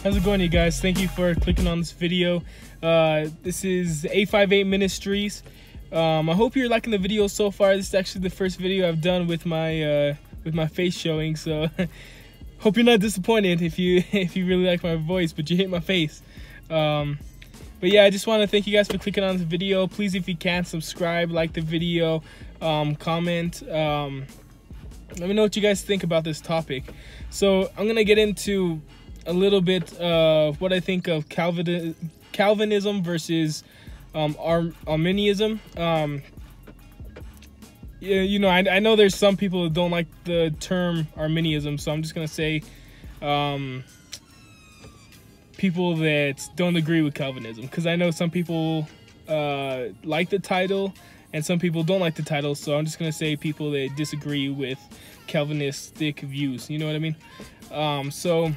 How's it going, you guys? Thank you for clicking on this video. This is 858 Ministries. I hope you're liking the video so far. This is actually the first video I've done with my face showing, so hope you're not disappointed if you really like my voice, but you hate my face. But yeah, I just want to thank you guys for clicking on this video. Please, if you can, subscribe, like the video, comment. Let me know what you guys think about this topic. So I'm gonna get into a little bit of what I think of Calvinism versus Arminianism. You know, I know there's some people that don't like the term Arminianism, so I'm just gonna say people that don't agree with Calvinism, because I know some people like the title and some people don't like the title, so I'm just gonna say people that disagree with Calvinistic views. You know what I mean? So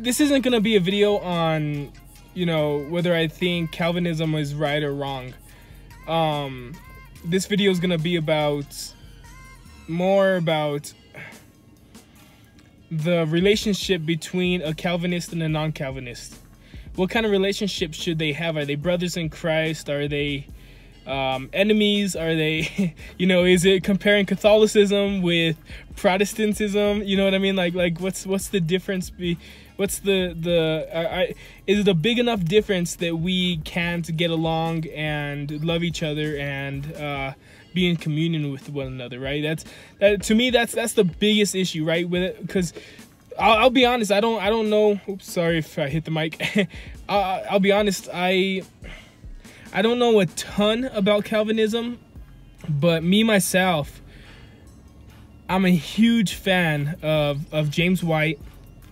this isn't gonna be a video on, you know, whether I think Calvinism is right or wrong. This video is gonna be more about the relationship between a Calvinist and a non-Calvinist. What kind of relationship should they have? Are they brothers in Christ? Are they enemies? Are they, you know, is it comparing Catholicism with Protestantism? You know what I mean? Like what's the difference? What's is it a big enough difference that we can't get along and love each other and be in communion with one another, right? To me, that's the biggest issue, right? With it, because I'll be honest, I don't know. Oops, sorry if I hit the mic. I'll be honest, I don't know a ton about Calvinism, but me myself, I'm a huge fan of James White.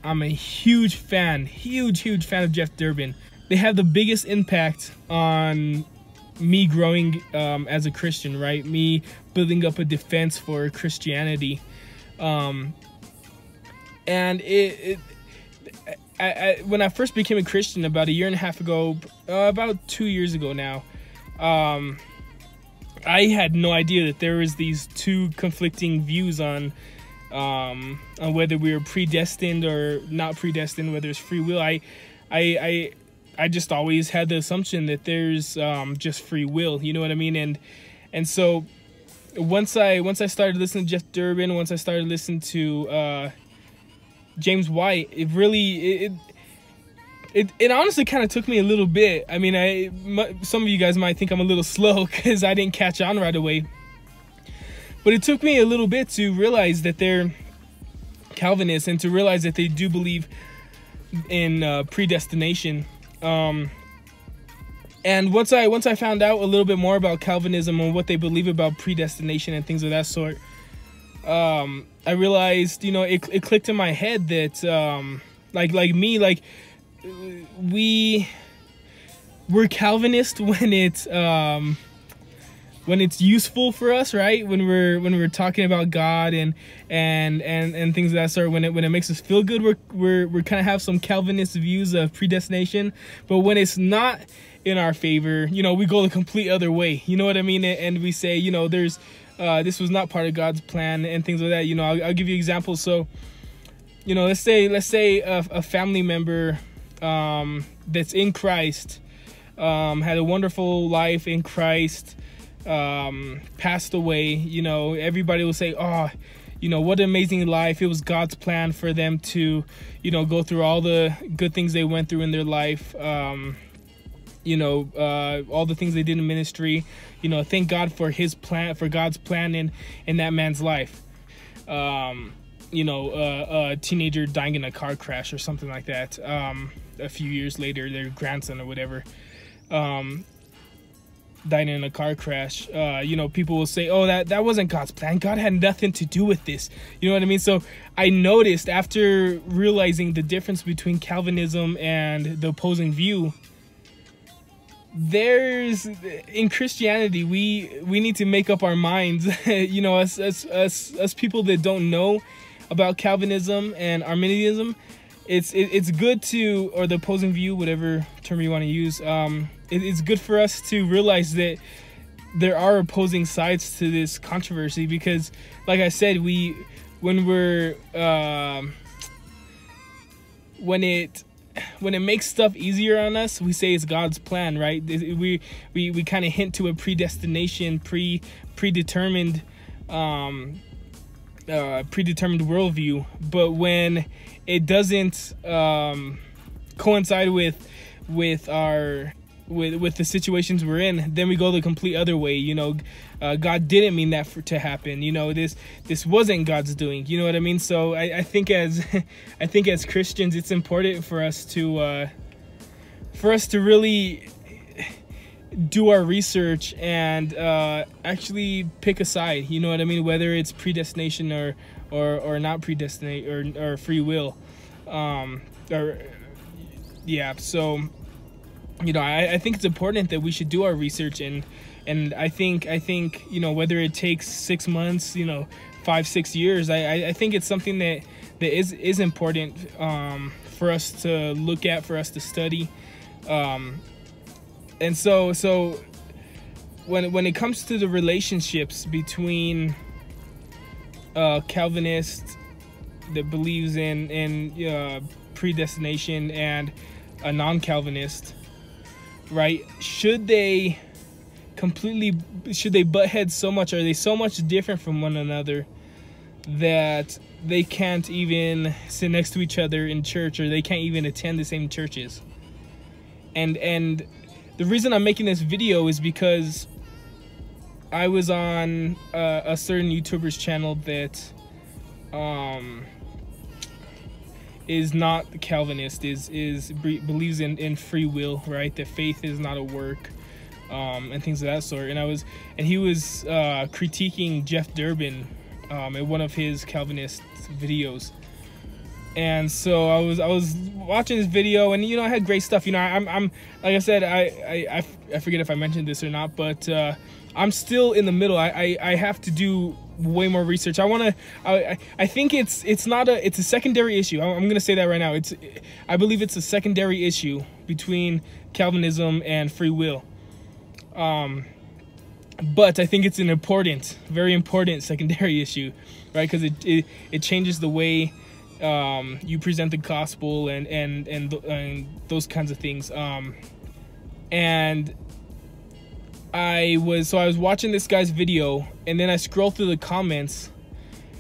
I'm a huge fan of Jeff Durbin. They have the biggest impact on me growing as a Christian, right? Me building up a defense for Christianity. And when I first became a Christian about a year and a half ago, about 2 years ago now, I had no idea that there was these two conflicting views on whether we were predestined or not predestined, whether it's free will. I just always had the assumption that there's just free will, you know what I mean? And so once I started listening to Jeff Durbin, once I started listening to James White, it honestly kind of took me a little bit. I mean, some of you guys might think I'm a little slow because I didn't catch on right away. But it took me a little bit to realize that they're Calvinists and to realize that they do believe in predestination. And once I found out a little bit more about Calvinism and what they believe about predestination and things of that sort, I realized, you know, it clicked in my head that we're Calvinist when it's useful for us, right? When we're talking about God and things of that sort, when it makes us feel good, we're kind of have some Calvinist views of predestination. But when it's not in our favor, you know, we go the complete other way. You know what I mean? And we say, you know, there's this was not part of God's plan and things like that. You know, I'll give you examples. So, you know, let's say a family member that's in Christ had a wonderful life in Christ, passed away. You know, everybody will say, oh, you know, what an amazing life. It was God's plan for them to, you know, go through all the good things they went through in their life. You know, all the things they did in ministry. You know, thank God for his plan, for God's plan in that man's life. You know, a teenager dying in a car crash or something like that. A few years later, their grandson or whatever, died in a car crash. You know, people will say, oh, that wasn't God's plan. God had nothing to do with this. You know what I mean? So I noticed, after realizing the difference between Calvinism and the opposing view, in Christianity, we need to make up our minds. You know, us people that don't know about Calvinism and Arminianism, it's good to, or the opposing view, whatever term you want to use, it's good for us to realize that there are opposing sides to this controversy, because like I said, when it makes stuff easier on us, we say it's God's plan, right? We kind of hint to a predestination, predetermined worldview. But when it doesn't coincide with the situations we're in, then we go the complete other way. You know, God didn't mean that to happen. You know, this wasn't God's doing. You know what I mean? So I think as Christians, it's important for us to really do our research and actually pick a side. You know what I mean? Whether it's predestination or not predestinate or free will, So, you know, I think it's important that we should do our research, and I think you know, whether it takes 6 months, you know, 5-6 years, I think it's something that is important for us to look at, for us to study, and so when it comes to the relationships between Calvinist that believes in predestination and a non-Calvinist, right? Should they butt heads so much? Are they so much different from one another that they can't even sit next to each other in church, or they can't even attend the same churches? And the reason I'm making this video is because I was on a certain YouTuber's channel that is not Calvinist, believes in free will, right? That faith is not a work, and things of that sort. And he was critiquing Jeff Durbin in one of his Calvinist videos. And so I was watching this video, and you know, I had great stuff. You know, I'm like I said, I forget if I mentioned this or not, but I'm still in the middle. I have to do way more research. I think it's a secondary issue. I'm gonna say that right now. I believe it's a secondary issue between Calvinism and free will. But I think it's an important, very important secondary issue, right? Because it changes the way you present the gospel and those kinds of things. And I was watching this guy's video, and then I scroll through the comments,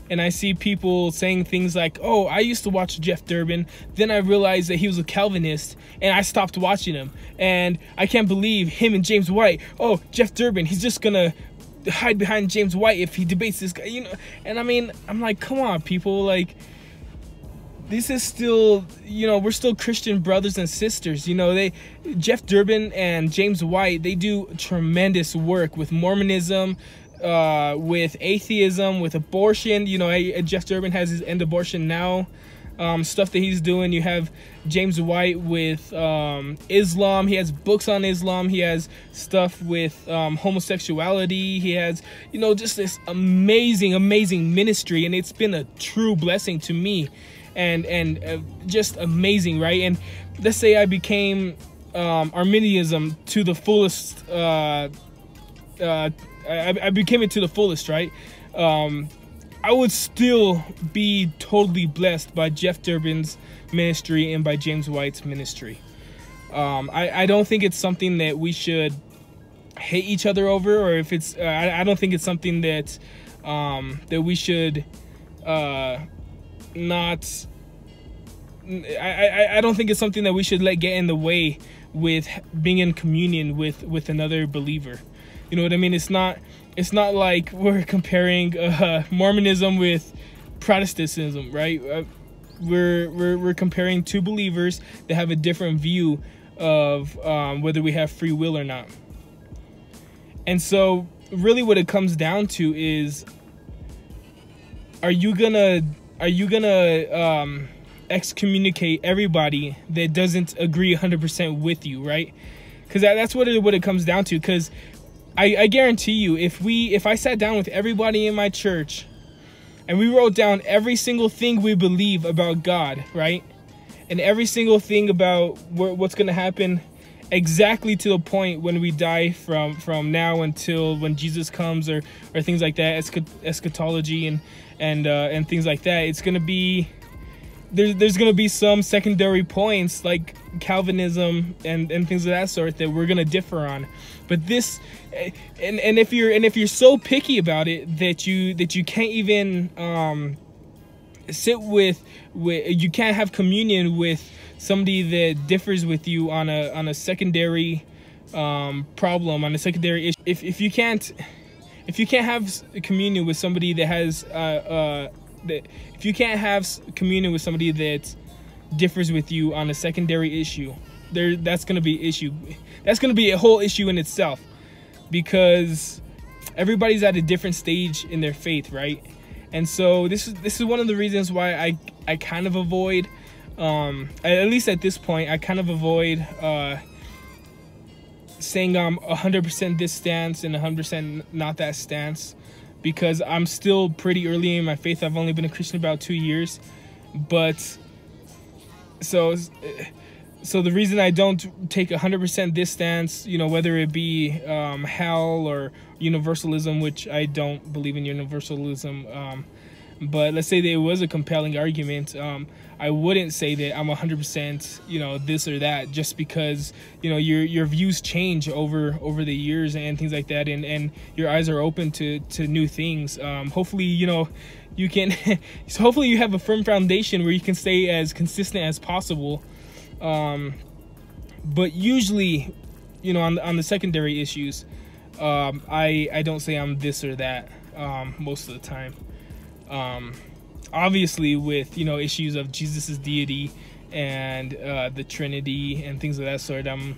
and I see people saying things like, "Oh, I used to watch Jeff Durbin. Then I realized that he was a Calvinist, and I stopped watching him. And I can't believe him and James White. Oh, Jeff Durbin, he's just gonna hide behind James White if he debates this guy." You know, and I mean, I'm like, come on, people, like, this is still, you know, we're still Christian brothers and sisters. You know, Jeff Durbin and James White, they do tremendous work with Mormonism, with atheism, with abortion. You know, Jeff Durbin has his End Abortion Now stuff that he's doing. You have James White with Islam. He has books on Islam. He has stuff with homosexuality. He has, you know, just this amazing ministry, and it's been a true blessing to me. And just amazing, right? And let's say I became Arminianism to the fullest. I became it to the fullest, right? I would still be totally blessed by Jeff Durbin's ministry and by James White's ministry. I don't think it's something that we should hate each other over, or if it's I don't think it's something that that we should not. I don't think it's something that we should let get in the way with being in communion with another believer. You know what I mean? It's not like we're comparing Mormonism with Protestantism, right? We're comparing two believers that have a different view of whether we have free will or not. And so really what it comes down to is, are you gonna excommunicate everybody that doesn't agree 100% with you, right? Because that's what it comes down to. Because I guarantee you, if I sat down with everybody in my church and we wrote down every single thing we believe about God, right, and every single thing about what's going to happen exactly to the point when we die from now until when Jesus comes, or things like that, eschatology and things like that. It's gonna be there's gonna be some secondary points like Calvinism and things of that sort that we're gonna differ on. But this, and if you're so picky about it that you can't even sit with you can't have communion with somebody that differs with you on a secondary problem, on a secondary issue. If you can't have communion with somebody that has if you can't have communion with somebody that differs with you on a secondary issue, that's going to be an issue. That's going to be a whole issue in itself, because everybody's at a different stage in their faith, right? And so this is one of the reasons why I kind of avoid, at least at this point, I kind of avoid saying I'm 100% this stance and 100% not that stance, because I'm still pretty early in my faith. I've only been a Christian about 2 years, but so the reason I don't take 100% this stance, you know, whether it be hell or universalism, which I don't believe in universalism, but let's say that it was a compelling argument, I wouldn't say that I'm 100%, you know, this or that, just because, you know, your views change over the years and things like that, and your eyes are open to new things. Hopefully, you know, you can so hopefully you have a firm foundation where you can stay as consistent as possible. But usually, you know, on the secondary issues, I don't say I'm this or that most of the time. Obviously, with, you know, issues of Jesus's deity and the Trinity and things of that sort, I'm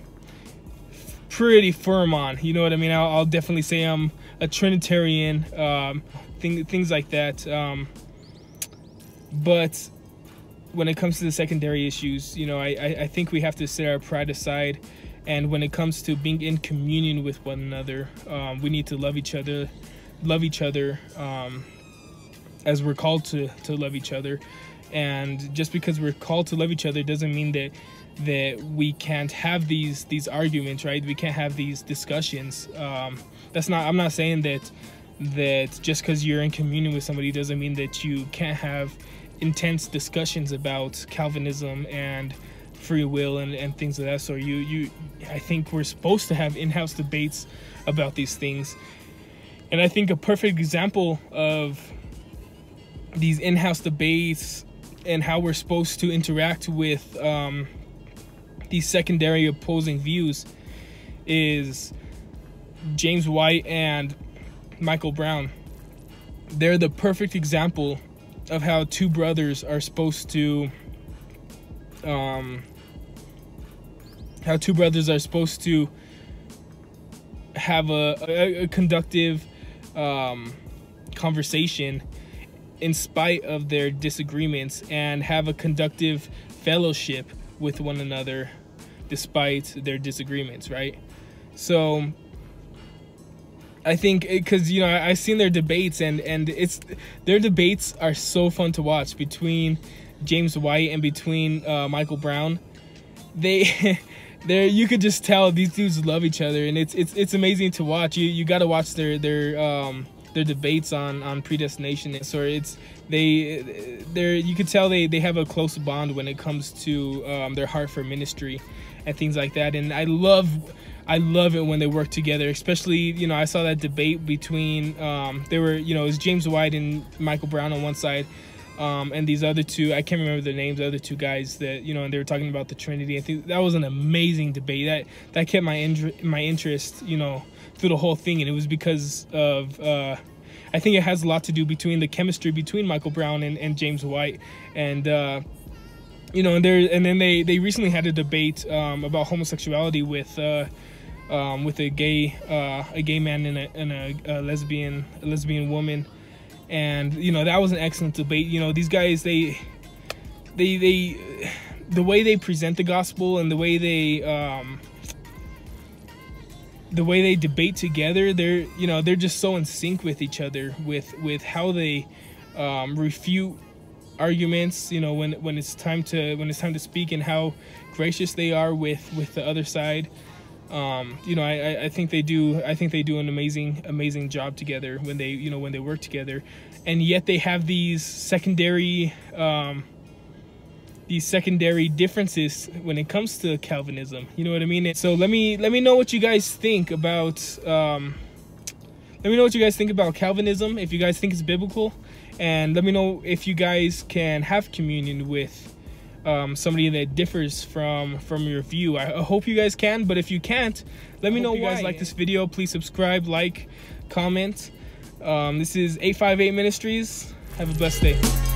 pretty firm on. You know what I mean? I'll definitely say I'm a Trinitarian, things like that. But when it comes to the secondary issues, you know, I think we have to set our pride aside. And when it comes to being in communion with one another, we need to love each other, as we're called to love each other. And just because we're called to love each other doesn't mean that we can't have these arguments, right? We can't have these discussions. I'm not saying that just because you're in communion with somebody doesn't mean that you can't have intense discussions about Calvinism and free will and things of that sort. I think we're supposed to have in-house debates about these things. And I think a perfect example of these in-house debates and how we're supposed to interact with these secondary opposing views is James White and Michael Brown. They're the perfect example of how two brothers are supposed to have a conductive conversation in spite of their disagreements, and have a conductive fellowship with one another despite their disagreements, right? So I think, because, you know, I've seen their debates, and their debates are so fun to watch between James White and between Michael Brown. You could just tell these dudes love each other, and it's amazing to watch. You got to watch their debates on predestination. So you could tell they have a close bond when it comes to their heart for ministry and things like that. And I love it when they work together, especially, you know, I saw that debate between it was James White and Michael Brown on one side, and these other two, I can't remember their names, the other two guys that, you know, and they were talking about the Trinity. I think that was an amazing debate. That kept my interest, you know, through the whole thing. And it was because of I think it has a lot to do between the chemistry between Michael Brown and James White. And you know, and then they recently had a debate about homosexuality with a gay man and a lesbian woman. And, you know, that was an excellent debate. You know, these guys, the way they present the gospel and the way they debate together, they're just so in sync with each other, with how they refute arguments, you know, when it's time to speak, and how gracious they are with the other side. You know, I think they do an amazing job together when they work together. And yet they have these secondary differences when it comes to Calvinism. You know what I mean? So let me know what you guys think about Calvinism, if you guys think it's biblical, and let me know if you guys can have communion with somebody that differs from your view. I hope you guys can, but if you can't, let me know why. If you guys like this video, please subscribe, like, comment. This is 858 Ministries. Have a blessed day.